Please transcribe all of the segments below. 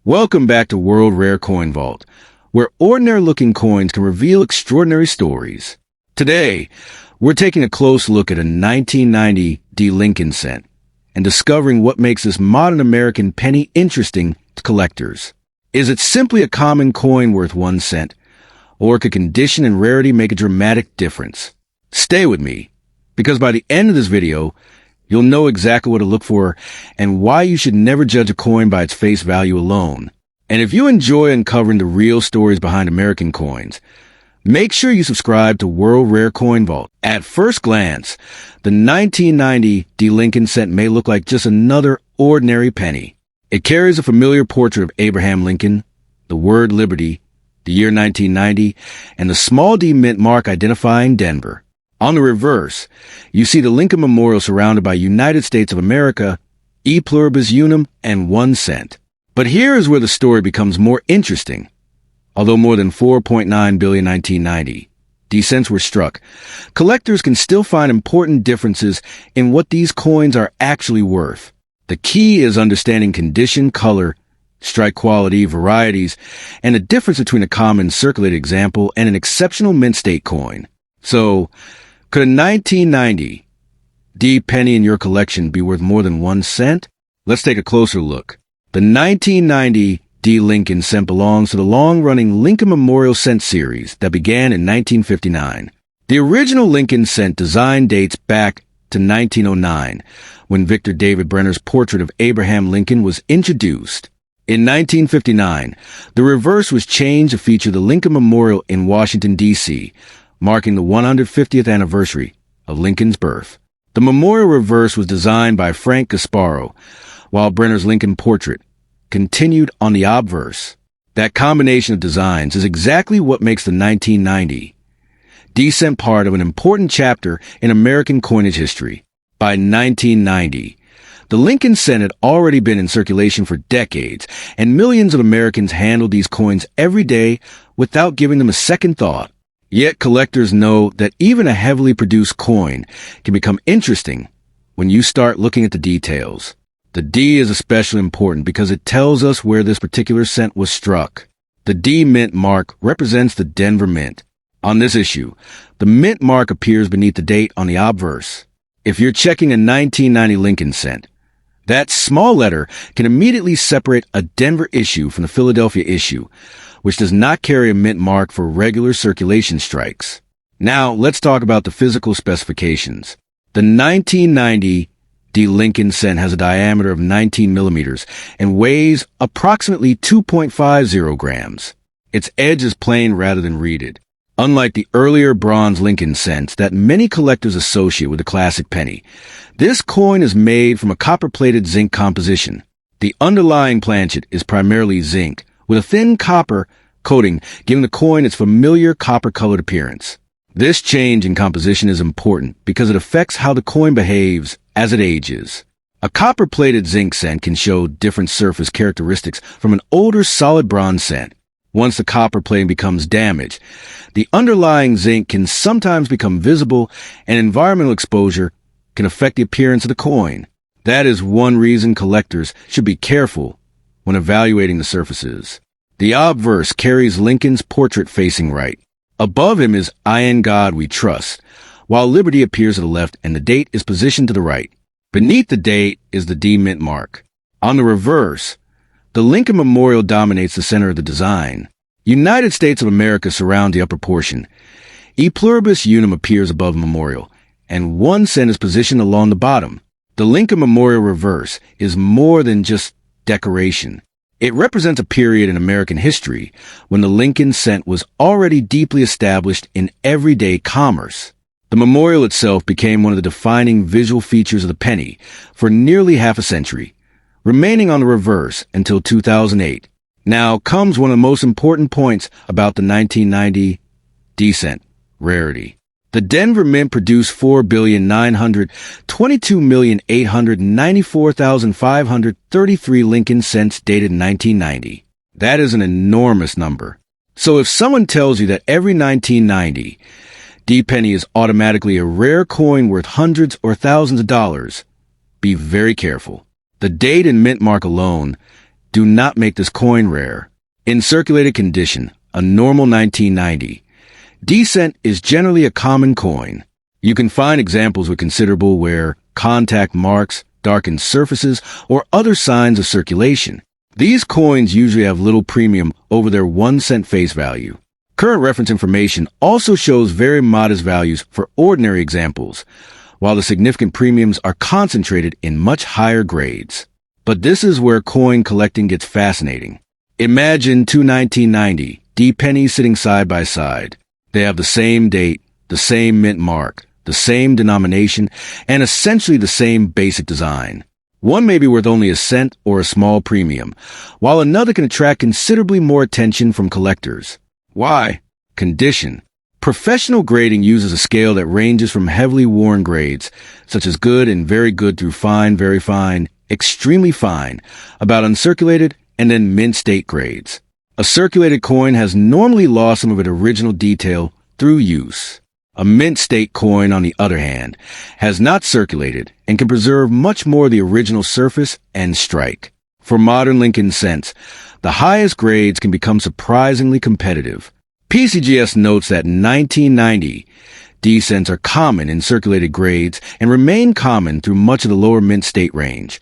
Welcome back to World Rare Coin Vault, where ordinary-looking coins can reveal extraordinary stories. Today, we're taking a close look at a 1990 D. Lincoln cent and discovering what makes this modern American penny interesting to collectors. Is it simply a common coin worth 1 cent, or could condition and rarity make a dramatic difference? Stay with me, because by the end of this video, you'll know exactly what to look for and why you should never judge a coin by its face value alone. And if you enjoy uncovering the real stories behind American coins, make sure you subscribe to World Rare Coin Vault. At first glance, the 1990 D. Lincoln cent may look like just another ordinary penny. It carries a familiar portrait of Abraham Lincoln, the word liberty, the year 1990, and the small D mint mark identifying Denver. On the reverse, you see the Lincoln Memorial surrounded by United States of America, E pluribus unum, and 1 cent. But here is where the story becomes more interesting. Although more than 4.9 billion 1990 D cents were struck, collectors can still find important differences in what these coins are actually worth. The key is understanding condition, color, strike quality, varieties, and the difference between a common circulated example and an exceptional mint state coin. So, could a 1990 D penny in your collection be worth more than 1 cent? Let's take a closer look. The 1990 D. Lincoln cent belongs to the long-running Lincoln Memorial cent series that began in 1959. The original Lincoln cent design dates back to 1909, when Victor David Brenner's portrait of Abraham Lincoln was introduced. In 1959, the reverse was changed to feature the Lincoln Memorial in Washington, D.C., marking the 150th anniversary of Lincoln's birth. The memorial reverse was designed by Frank Gasparo, while Brenner's Lincoln portrait continued on the obverse. That combination of designs is exactly what makes the 1990 D cent part of an important chapter in American coinage history. By 1990, the Lincoln cent had already been in circulation for decades, and millions of Americans handled these coins every day without giving them a second thought. Yet collectors know that even a heavily produced coin can become interesting when you start looking at the details. The D is especially important because it tells us where this particular cent was struck. The D mint mark represents the Denver Mint. On this issue, the mint mark appears beneath the date on the obverse. If you're checking a 1990 Lincoln cent, that small letter can immediately separate a Denver issue from the Philadelphia issue, which does not carry a mint mark for regular circulation strikes. Now, let's talk about the physical specifications. The 1990 D. Lincoln cent has a diameter of 19 millimeters and weighs approximately 2.50 grams. Its edge is plain rather than reeded. Unlike the earlier bronze Lincoln cents that many collectors associate with the classic penny, this coin is made from a copper-plated zinc composition. The underlying planchet is primarily zinc, with a thin copper coating giving the coin its familiar copper-colored appearance. This change in composition is important because it affects how the coin behaves as it ages. A copper-plated zinc cent can show different surface characteristics from an older solid bronze cent. Once the copper plating becomes damaged, the underlying zinc can sometimes become visible, and environmental exposure can affect the appearance of the coin. That is one reason collectors should be careful when evaluating the surfaces. The obverse carries Lincoln's portrait facing right. Above him is "I in God We Trust," while Liberty appears to the left and the date is positioned to the right. Beneath the date is the D mint mark. On the reverse, the Lincoln Memorial dominates the center of the design. United States of America surround the upper portion. E pluribus unum appears above the memorial, and 1 cent is positioned along the bottom. The Lincoln Memorial reverse is more than just decoration. It represents a period in American history when the Lincoln cent was already deeply established in everyday commerce. The memorial itself became one of the defining visual features of the penny for nearly half a century, remaining on the reverse until 2008. Now comes one of the most important points about the 1990 D cent: rarity. The Denver Mint produced 4,922,894,533 Lincoln cents dated 1990. That is an enormous number. So if someone tells you that every 1990 D penny is automatically a rare coin worth hundreds or thousands of dollars, be very careful. The date and mint mark alone do not make this coin rare. In circulated condition, a normal 1990, D-cent is generally a common coin. You can find examples with considerable wear, contact marks, darkened surfaces, or other signs of circulation. These coins usually have little premium over their 1-cent face value. Current reference information also shows very modest values for ordinary examples, while the significant premiums are concentrated in much higher grades. But this is where coin collecting gets fascinating. Imagine two 1990 D pennies sitting side by side. They have the same date, the same mint mark, the same denomination, and essentially the same basic design. One may be worth only a cent or a small premium, while another can attract considerably more attention from collectors. Why? Condition. Professional grading uses a scale that ranges from heavily worn grades, such as good and very good, through fine, very fine, extremely fine, about uncirculated, and then mint state grades. A circulated coin has normally lost some of its original detail through use. A mint state coin, on the other hand, has not circulated and can preserve much more of the original surface and strike. For modern Lincoln cents, the highest grades can become surprisingly competitive. PCGS notes that in 1990, D-cents are common in circulated grades and remain common through much of the lower mint state range,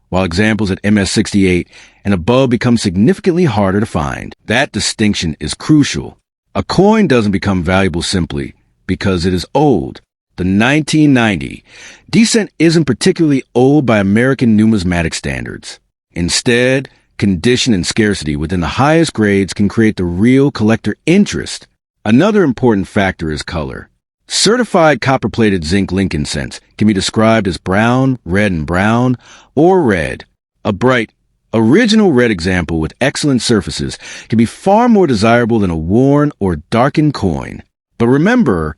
while examples at MS68 and above become significantly harder to find. That distinction is crucial. A coin doesn't become valuable simply because it is old. The 1990 D-cent isn't particularly old by American numismatic standards. Instead, condition and scarcity within the highest grades can create the real collector interest. Another important factor is color. Certified copper-plated zinc Lincoln cents can be described as brown, red and brown, or red. A bright, original red example with excellent surfaces can be far more desirable than a worn or darkened coin. But remember,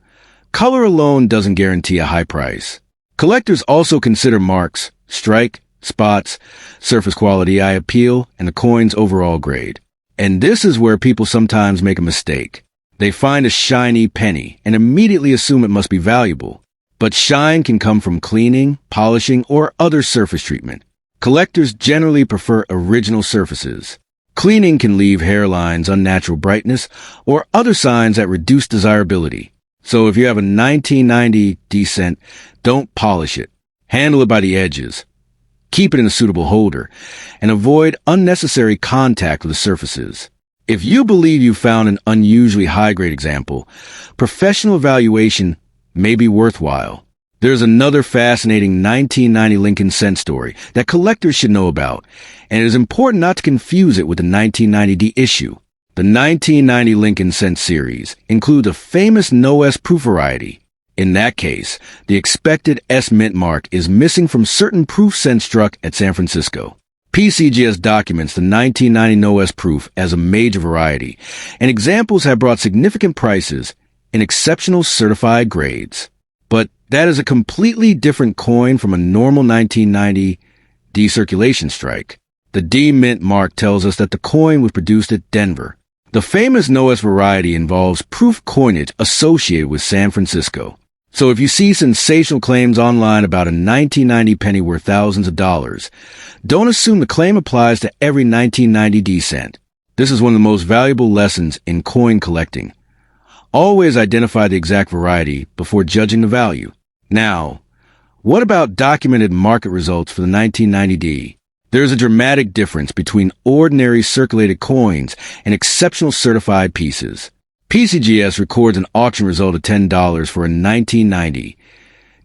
color alone doesn't guarantee a high price. Collectors also consider marks, strike, spots, surface quality, eye appeal, and the coin's overall grade. And this is where people sometimes make a mistake. They find a shiny penny and immediately assume it must be valuable. But shine can come from cleaning, polishing, or other surface treatment. Collectors generally prefer original surfaces. Cleaning can leave hairlines, unnatural brightness, or other signs that reduce desirability. So if you have a 1990 D-cent, don't polish it. Handle it by the edges. Keep it in a suitable holder, and avoid unnecessary contact with the surfaces. If you believe you found an unusually high-grade example, professional evaluation may be worthwhile. There's another fascinating 1990 Lincoln cent story that collectors should know about, and it is important not to confuse it with the 1990D issue. The 1990 Lincoln cent series includes a famous no-S proof variety. In that case, the expected S mint mark is missing from certain proof cents struck at San Francisco. PCGS documents the 1990 no-S proof as a major variety, and examples have brought significant prices in exceptional certified grades. But that is a completely different coin from a normal 1990 D-circulation strike. The D mint mark tells us that the coin was produced at Denver. The famous no-S variety involves proof coinage associated with San Francisco. So if you see sensational claims online about a 1990 penny worth thousands of dollars, don't assume the claim applies to every 1990 D-cent. This is one of the most valuable lessons in coin collecting. Always identify the exact variety before judging the value. Now, what about documented market results for the 1990 D? There's a dramatic difference between ordinary circulated coins and exceptional certified pieces. PCGS records an auction result of $10 for a 1990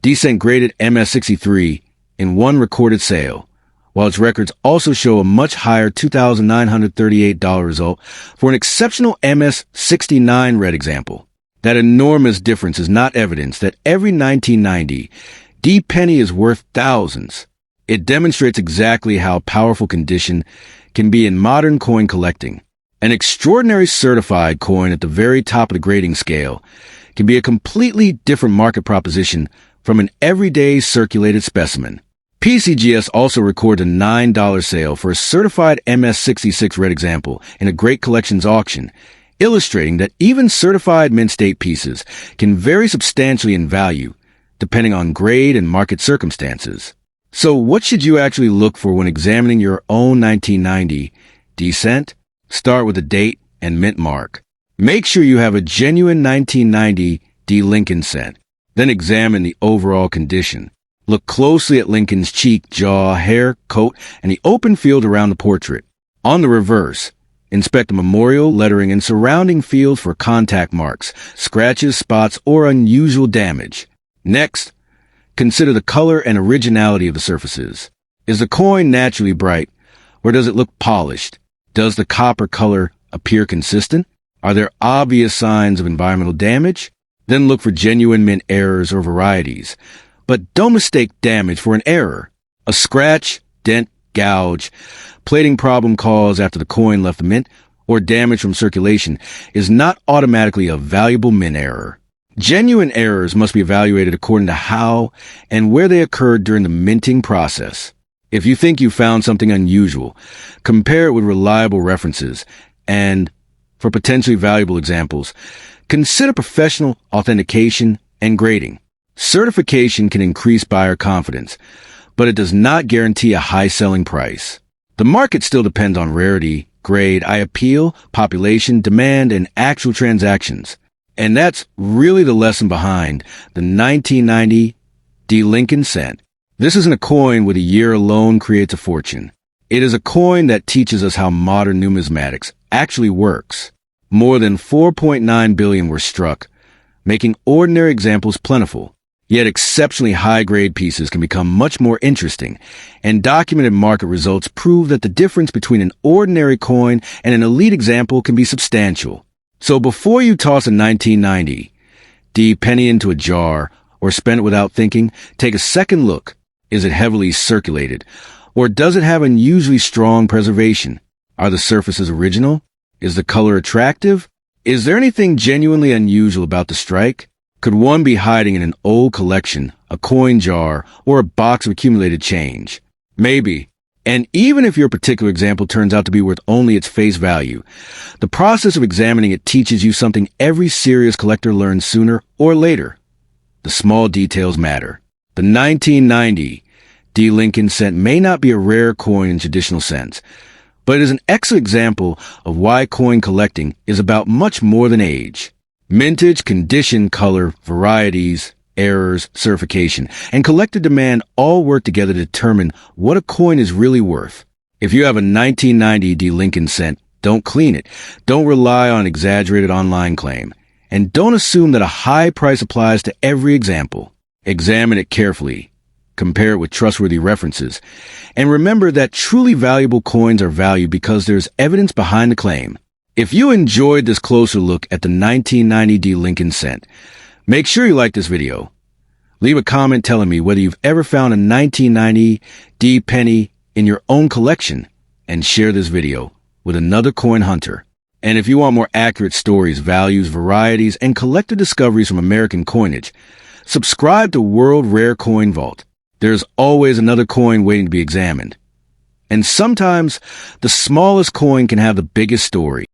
D-cent graded MS63 in one recorded sale, while its records also show a much higher $2,938 result for an exceptional MS69 red example. That enormous difference is not evidence that every 1990 D penny is worth thousands. It demonstrates exactly how powerful condition can be in modern coin collecting. An extraordinary certified coin at the very top of the grading scale can be a completely different market proposition from an everyday circulated specimen. PCGS also recorded a $9 sale for a certified MS66 red example in a Great Collections auction, illustrating that even certified mint state pieces can vary substantially in value, depending on grade and market circumstances. So what should you actually look for when examining your own 1990 D cent? Start with the date and mint mark. Make sure you have a genuine 1990 D Lincoln cent. Then examine the overall condition. Look closely at Lincoln's cheek, jaw, hair, coat, and the open field around the portrait. On the reverse, inspect the memorial, lettering, and surrounding fields for contact marks, scratches, spots, or unusual damage. Next, consider the color and originality of the surfaces. Is the coin naturally bright, or does it look polished? Does the copper color appear consistent? Are there obvious signs of environmental damage? Then look for genuine mint errors or varieties. But don't mistake damage for an error. A scratch, dent, gouge, plating problem caused after the coin left the mint, or damage from circulation is not automatically a valuable mint error. Genuine errors must be evaluated according to how and where they occurred during the minting process. If you think you found something unusual, compare it with reliable references, and, for potentially valuable examples, consider professional authentication and grading. Certification can increase buyer confidence, but it does not guarantee a high selling price. The market still depends on rarity, grade, eye appeal, population, demand, and actual transactions. And that's really the lesson behind the 1990 D Lincoln cent. This isn't a coin with a year alone creates a fortune. It is a coin that teaches us how modern numismatics actually works. More than 4.9 billion were struck, making ordinary examples plentiful. Yet exceptionally high-grade pieces can become much more interesting, and documented market results prove that the difference between an ordinary coin and an elite example can be substantial. So before you toss a 1990 D penny into a jar or spend it without thinking, take a second look. Is it heavily circulated, or does it have unusually strong preservation? Are the surfaces original? Is the color attractive? Is there anything genuinely unusual about the strike? Could one be hiding in an old collection, a coin jar, or a box of accumulated change? Maybe. And even if your particular example turns out to be worth only its face value, the process of examining it teaches you something every serious collector learns sooner or later. The small details matter. The 1990 D Lincoln cent may not be a rare coin in traditional sense, but it is an excellent example of why coin collecting is about much more than age. Mintage, condition, color, varieties, errors, certification, and collector demand all work together to determine what a coin is really worth. If you have a 1990 D Lincoln cent, don't clean it. Don't rely on an exaggerated online claim. And don't assume that a high price applies to every example. Examine it carefully. Compare it with trustworthy references. And remember that truly valuable coins are valued because there's evidence behind the claim. If you enjoyed this closer look at the 1990 D Lincoln cent, make sure you like this video. Leave a comment telling me whether you've ever found a 1990 D penny in your own collection, and share this video with another coin hunter. And if you want more accurate stories, values, varieties, and collector discoveries from American coinage, subscribe to World Rare Coin Vault. There's always another coin waiting to be examined. And sometimes the smallest coin can have the biggest story.